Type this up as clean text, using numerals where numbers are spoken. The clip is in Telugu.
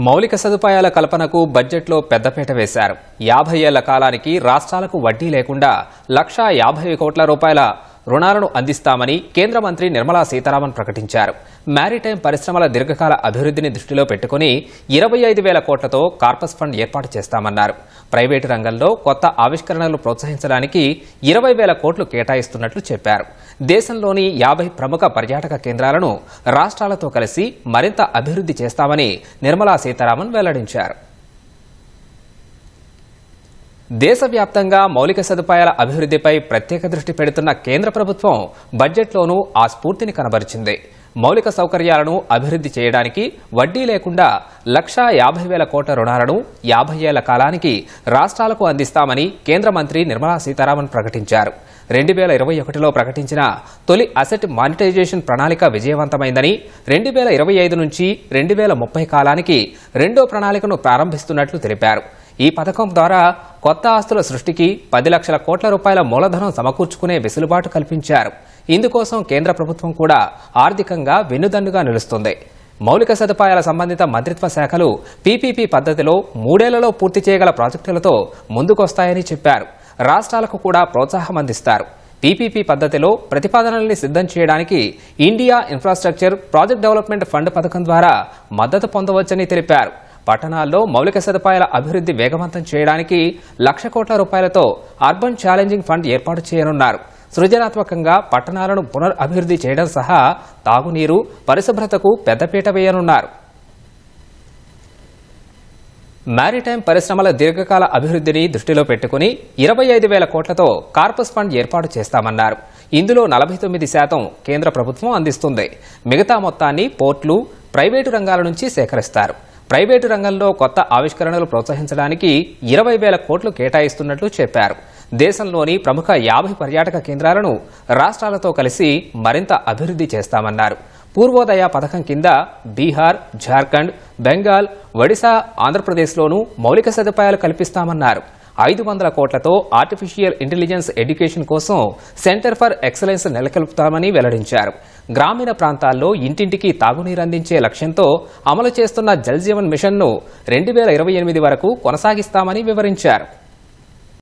మౌలిక సదుపాయాల కల్పనకు బడ్జెట్లో పెద్దపీట వేశారు. 50 ఏళ్ల కాలానికి రాష్ట్రాలకు వడ్డీ లేకుండా 1,50 కోట్ల రూపాయల రుణాలను అందిస్తామని కేంద్ర మంత్రి నిర్మలా సీతారామన్ ప్రకటించారు. మారిటైమ్ పరిశ్రమల దీర్ఘకాల అభివృద్ధిని దృష్టిలో పెట్టుకుని 25,000 కోట్లతో కార్పస్ ఫండ్ ఏర్పాటు చేస్తామన్నారు. ప్రైవేటు రంగంలో కొత్త ఆవిష్కరణలు ప్రోత్సహించడానికి 20,000 కోట్లు కేటాయిస్తున్నట్లు చెప్పారు. దేశంలోని 50 ప్రముఖ పర్యాటక కేంద్రాలను రాష్ట్రాలతో కలిసి మరింత అభివృద్ధి చేస్తామని నిర్మలా సీతారామన్ వెల్లడించారు. దేశవ్యాప్తంగా మౌలిక సదుపాయాల అభివృద్ధిపై ప్రత్యేక దృష్టి పెడుతున్న కేంద్ర ప్రభుత్వం బడ్జెట్లోనూ ఆ స్ఫూర్తిని కనబరిచింది. మౌలిక సౌకర్యాలను అభివృద్ధి చేయడానికి వడ్డీ లేకుండా 1,50,000 కోట్ల రుణాలను 50 ఏళ్ల కాలానికి రాష్ట్రాలకు అందిస్తామని కేంద్ర మంత్రి నిర్మలా సీతారామన్ ప్రకటించారు. 2021లో ప్రకటించిన తొలి అసెట్ మానిటైజేషన్ ప్రణాళిక విజయవంతమైందని, 2025 నుంచి 2030 కాలానికి రెండో ప్రణాళికను ప్రారంభిస్తున్నట్లు తెలిపారు. ఈ పథకం ద్వారా కొత్త ఆస్తుల సృష్టికి 10 లక్షల కోట్ల రూపాయల మూలధనం సమకూర్చుకునే వెసులుబాటు కల్పించారు. ఇందుకోసం కేంద్ర ప్రభుత్వం కూడా ఆర్థికంగా వెన్నుదన్నుగా నిలుస్తుంది. మౌలిక సదుపాయాల సంబంధిత మంత్రిత్వ శాఖలు పీపీపీ పద్ధతిలో 3 ఏళ్లలో పూర్తి చేయగల ప్రాజెక్టులతో ముందుకొస్తాయని చెప్పారు. రాష్ట్రాలకు కూడా ప్రోత్సాహం అందిస్తారు. పీపీపీ పద్ధతిలో ప్రతిపాదనల్ని సిద్ధం చేయడానికి India infrastructure project development fund పథకం ద్వారా మద్దతు పొందవచ్చని తెలిపారు. పట్టణాల్లో మౌలిక సదుపాయాల అభివృద్ధి వేగవంతం చేయడానికి 1,00,000 కోట్ల రూపాయలతో అర్బన్ ఛాలెంజింగ్ ఫండ్ ఏర్పాటు చేయనున్నారు. సృజనాత్మకంగా పట్టణాలను పునరభివృద్ధి చేయడం సహా తాగునీరు, పరిశుభ్రతకు పెద్దపీట వేయనున్నారు. మారిటైమ్ పరిశ్రమల దీర్ఘకాల అభివృద్ధిని దృష్టిలో పెట్టుకుని 25,000 కోట్లతో కార్పస్ ఫండ్ ఏర్పాటు చేస్తామన్నారు. ఇందులో 49% కేంద్ర ప్రభుత్వం అందిస్తుంది. మిగతా మొత్తాన్ని పోర్టులు, ప్రైవేటు రంగాల నుంచి సేకరిస్తారు. ప్రైవేటు రంగంలో కొత్త ఆవిష్కరణలు ప్రోత్సహించడానికి 20,000 కోట్లు కేటాయిస్తున్నట్లు చెప్పారు. దేశంలోని ప్రముఖ 50 పర్యాటక కేంద్రాలను రాష్ట్రాలతో కలిసి మరింత అభివృద్ధి చేస్తామన్నారు. పూర్వోదయ పథకం కింద బీహార్, ఝార్ఖండ్, బెంగాల్, ఒడిశా, ఆంధ్రప్రదేశ్లోనూ మౌలిక సదుపాయాలు కల్పిస్తామన్నారు. 500 కోట్లతో ఆర్టిఫిషియల్ ఇంటెలిజెన్స్ ఎడ్యుకేషన్ కోసం సెంటర్ ఫర్ ఎక్సలెన్స్ నెలకొల్పుతామని వెల్లడించారు. గ్రామీణ ప్రాంతాల్లో ఇంటింటికి తాగునీరు అందించే లక్ష్యంతో అమలు చేస్తున్న జల్ జీవన్ మిషన్ను 2028 వరకు కొనసాగిస్తామని వివరించారు.